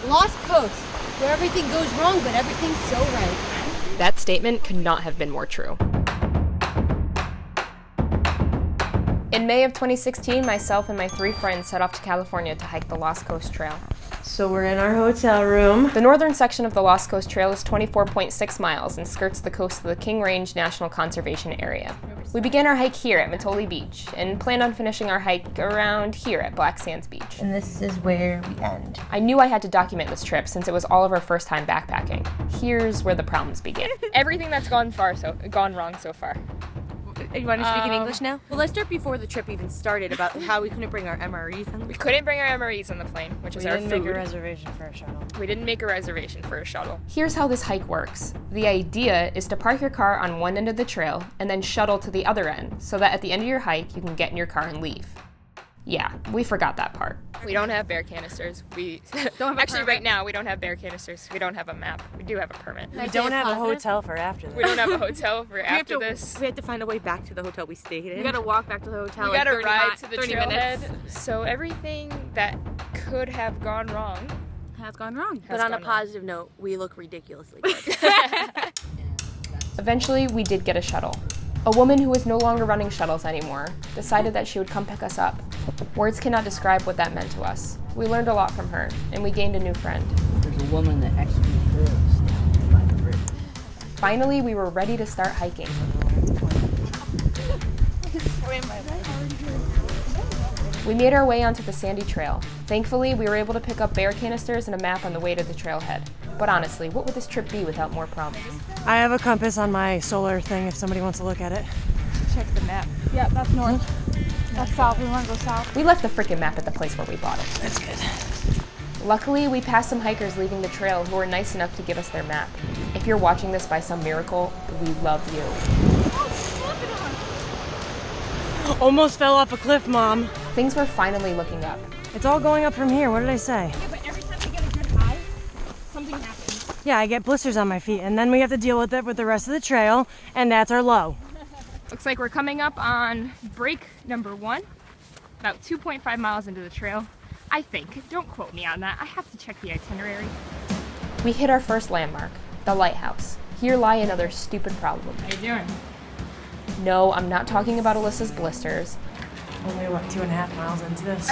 Lost Coast, where everything goes wrong, but everything's so right. That statement could not have been more true. In May of 2016, myself and my 3 friends set off to California to hike the Lost Coast Trail. So we're in our hotel room. The northern section of the Lost Coast Trail is 24.6 miles and skirts the coast of the King Range National Conservation Area. We began our hike here at Mitole Beach and planned on finishing our hike around here at Black Sands Beach. And this is where we end. I knew I had to document this trip since it was all of our first time backpacking. Here's where the problems begin. Everything that's gone wrong so far. You want to speak in English now? Well, let's start before the trip even started about how we couldn't bring our MREs on. We couldn't bring our MREs on the plane, which is our food. We didn't make a reservation for a shuttle. We didn't make a reservation for a shuttle. Here's how this hike works. The idea is to park your car on one end of the trail and then shuttle to the other end so that at the end of your hike, you can get in your car and leave. Yeah, we forgot that part. We don't have bear canisters. We don't have actually right now we don't have bear canisters. We don't have a map. We do have a permit. We don't have a hotel for after this. We don't have a hotel for after this. We have to find a way back to the hotel we stayed in. We gotta walk back to the hotel. We gotta ride to the 30 trailhead. minutes. So everything that could have gone wrong Has gone wrong. But on a positive note, we look ridiculously good. Eventually, we did get a shuttle. A woman who was no longer running shuttles anymore decided that she would come pick us up. Words cannot describe what that meant to us. We learned a lot from her, and we gained a new friend. There's a woman that executes girls by the bridge. Finally, we were ready to start hiking. We made our way onto the sandy trail. Thankfully, we were able to pick up bear canisters and a map on the way to the trailhead. But honestly, what would this trip be without more problems? I have a compass on my solar thing if somebody wants to look at it. Check the map. Yeah, that's north. That's south. We want to go south. We left the frickin' map at the place where we bought it. That's good. Luckily, we passed some hikers leaving the trail who were nice enough to give us their map. If you're watching this by some miracle, we love you. Almost fell off a cliff, Mom. Things were finally looking up. It's all going up from here. What did I say? Yeah, but every time we get a good high, something happens. Yeah, I get blisters on my feet, and then we have to deal with it with the rest of the trail, and that's our low. Looks like we're coming up on break number 1, about 2.5 miles into the trail. I think. Don't quote me on that. I have to check the itinerary. We hit our first landmark, the lighthouse. Here lie another stupid problem. How you doing? No, I'm not talking about Alyssa's blisters. Only, 2.5 miles into this?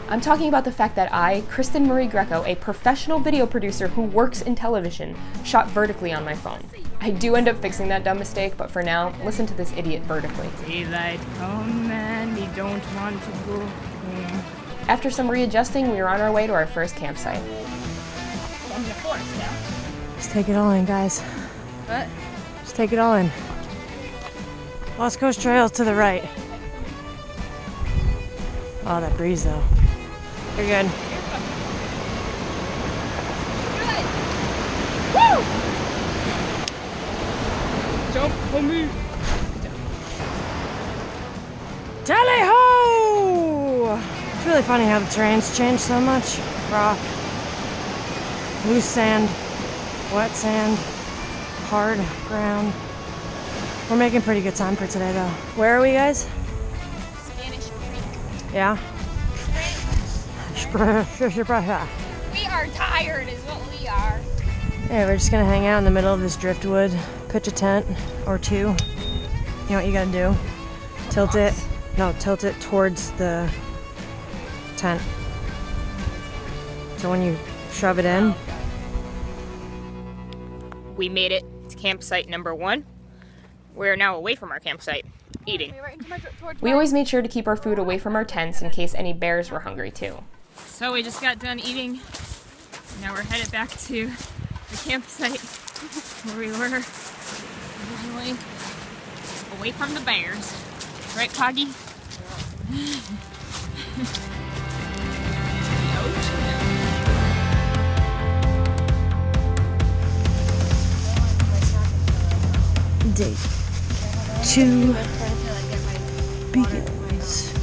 I'm talking about the fact that I, Kristen Marie Greco, a professional video producer who works in television, shot vertically on my phone. I do end up fixing that dumb mistake, but for now, listen to this idiot vertically. Daylight come and we don't want to go home. After some readjusting, we were on our way to our first campsite. From the forest now. Just take it all in, guys. What? Just take it all in. Lost Coast Trail's to the right. Oh, that breeze, though. You're good. Woo! Jump for me. Tally-ho! It's really funny how the terrain's changed so much. Rock, loose sand, wet sand, hard ground. We're making pretty good time for today, though. Where are we, guys? Spanish Creek. Yeah. We are tired is what we are. Yeah, we're just gonna hang out in the middle of this driftwood, pitch a tent or two. You know what you gotta do? Tilt it towards the tent. So when you shove it in, We made it to campsite number 1. We're now away from our campsite, eating. We always made sure to keep our food away from our tents in case any bears were hungry too. So we just got done eating. Now we're headed back to the campsite where we were originally, away from the bears. Right, Poggy? day 2 begins.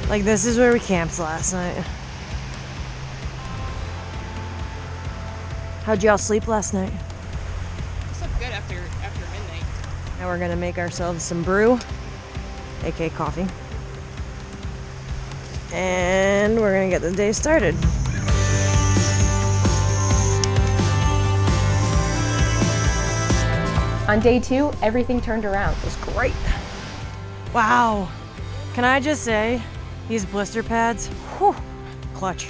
Like, this is where we camped last night. How'd y'all sleep last night? Slept good after midnight. Now we're gonna make ourselves some brew, aka coffee. And we're gonna get the day started. On day 2, everything turned around. It was great. Wow. Can I just say, these blister pads, whew, clutch.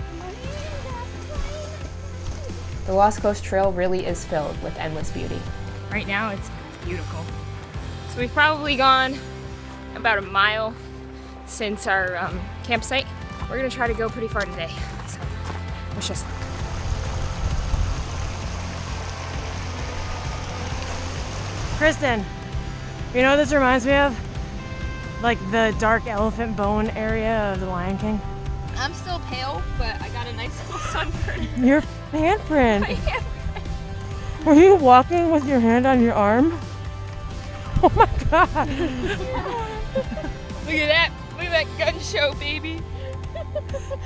The Lost Coast Trail really is filled with endless beauty. Right now it's beautiful. So we've probably gone about a mile since our campsite. We're gonna try to go pretty far today. So wish us luck. Kristen, you know what this reminds me of? Like the dark elephant bone area of the Lion King. I'm still pale, but I got a nice little sunburn. Your handprint. Were you walking with your hand on your arm? Oh my god. Look at that. Look at that gun show, baby.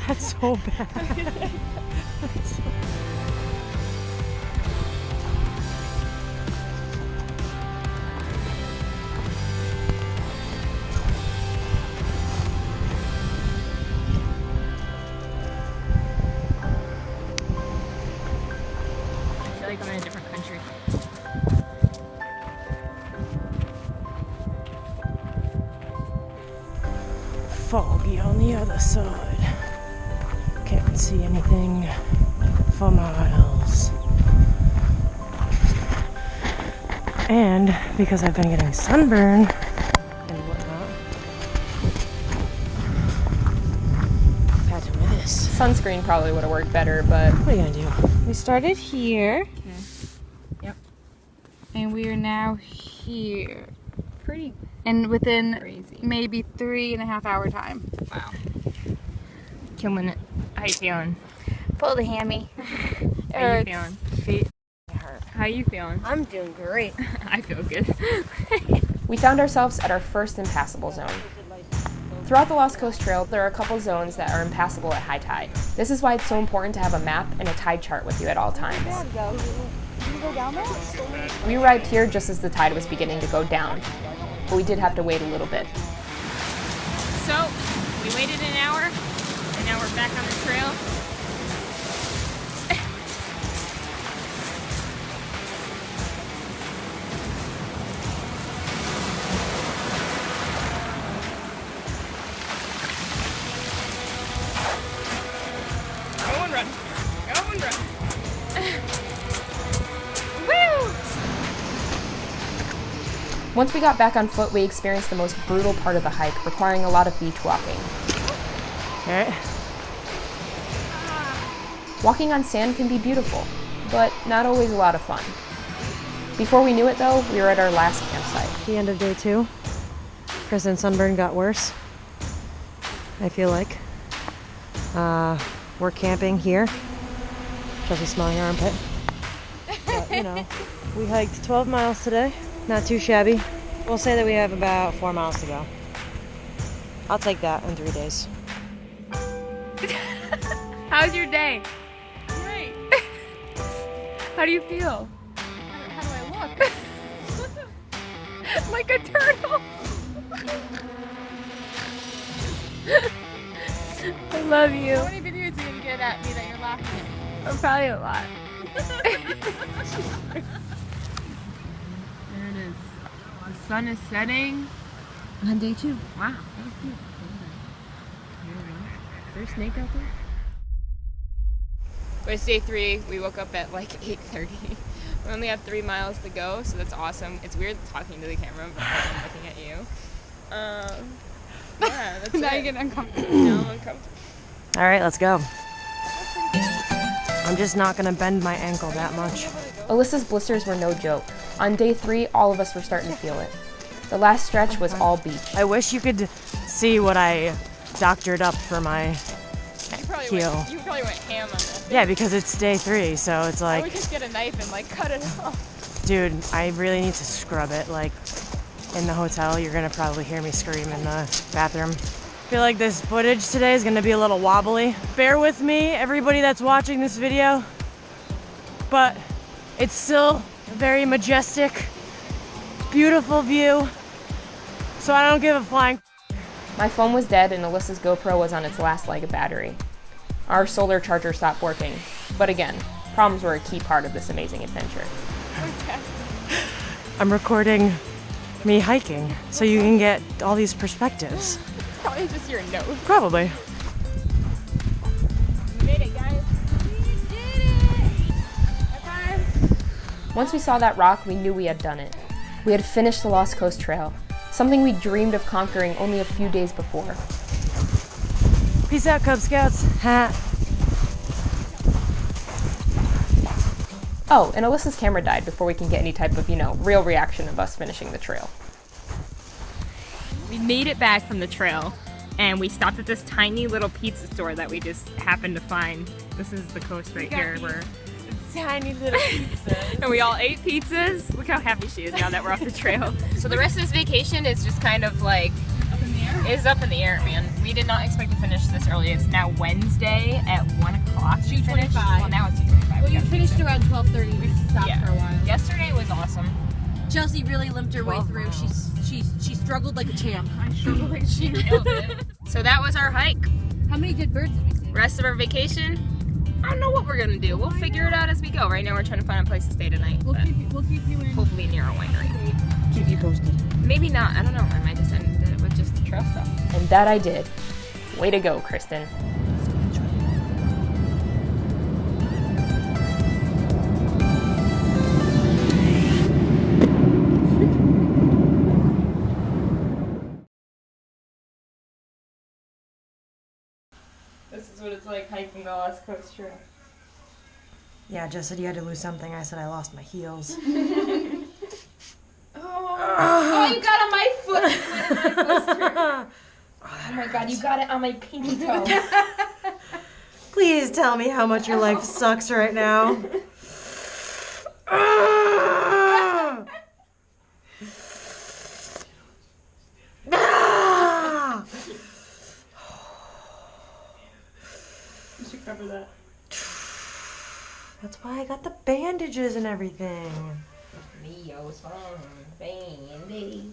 That's so bad. I feel like I'm in a different country. Foggy on the other side. Can't see anything for miles. And because I've been getting sunburn and whatnot, I've had to wear this. Sunscreen probably would have worked better, but What are you gonna do? We started here. Yep. And we are now here. Pretty And within crazy. maybe 3.5 hour time. Wow. Killing it. How you feeling? Pull the hammy. How you feeling? Feet. How you feeling? I'm doing great. I feel good. we found ourselves at our first impassable zone. Throughout the Lost Coast Trail, there are a couple zones that are impassable at high tide. This is why it's so important to have a map and a tide chart with you at all times. We arrived here just as the tide was beginning to go down, but we did have to wait a little bit. So, we waited an hour, and now we're back on the trail. Go and run. Go and run. Woo! Once we got back on foot, we experienced the most brutal part of the hike, requiring a lot of beach walking. Alright. Walking on sand can be beautiful, but not always a lot of fun. Before we knew it though, we were at our last campsite. The end of day 2. Kristen's sunburn got worse, I feel like. We're camping here. Just smelling your armpit. But, you know, we hiked 12 miles today. Not too shabby. We'll say that we have about 4 miles to go. I'll take that in 3 days. How's your day? Great. How do you feel? How do I look? Like a turtle. I love you. How many videos are you gonna get at me that you're laughing at? Probably a lot. There it is. The sun is setting. On day 2. Wow. There's a snake out there? But it's day 3. We woke up at like 8:30. We only have 3 miles to go, so that's awesome. It's weird talking to the camera, but I'm looking at you. Yeah, that's Now it. you get uncomfortable. Now I'm uncomfortable. All right, let's go. I'm just not gonna bend my ankle that much. Alyssa's blisters were no joke. On day 3, all of us were starting to feel it. The last stretch was all beach. I wish you could see what I doctored up for my heel. You probably went ham on that. Yeah, because it's day 3, so it's I would like, just get a knife and like cut it off. dude, I really need to scrub it. Like, in the hotel, you're gonna probably hear me scream in the bathroom. I feel like this footage today is gonna be a little wobbly. Bear with me, everybody that's watching this video, but it's still a very majestic, beautiful view, so I don't give a flying. My phone was dead and Alyssa's GoPro was on its last leg of battery. Our solar charger stopped working, but again, problems were a key part of this amazing adventure. I'm recording me hiking so you can get all these perspectives. Probably just your nose. Probably. We made it, guys. Once we saw that rock, we knew we had done it. We had finished the Lost Coast Trail, something we dreamed of conquering only a few days before. Peace out, Cub Scouts. Ha. Oh, and Alyssa's camera died before we can get any type of, real reaction of us finishing the trail. We made it back from the trail, and we stopped at this tiny little pizza store that we just happened to find. This is the coast right here. We're Tiny little pizza. and we all ate pizzas. Look how happy she is now that we're off the trail. So the rest of this vacation is just kind of like up in the air. Is up in the air, man. We did not expect to finish this early. It's now Wednesday at 1 o'clock. 2:25. Well, now it's 2:25. Well, you finished around 12:30. We stopped Yeah. for a while. Yesterday was awesome. Chelsea really limped her way through. She struggled like a champ. She nailed it. So that was our hike. How many dead birds did we see? Rest of our vacation, I don't know what we're gonna do. We'll figure it out as we go. Right now we're trying to find a place to stay tonight. We'll but keep you in. hopefully near a winery. Keep you posted. Maybe not. I don't know. I might just end it with just the trail stuff. And that I did. Way to go, Kristen. This is what it's like hiking the Lost Coast Trail. Yeah, Jess said you had to lose something. I said I lost my heels. Oh, you got on my foot! Oh my god, you got it on my pinky toe. Please tell me how much your life sucks right now. You should cover that. That's why I got the bandages and everything. Neo's phone, Band-Aid.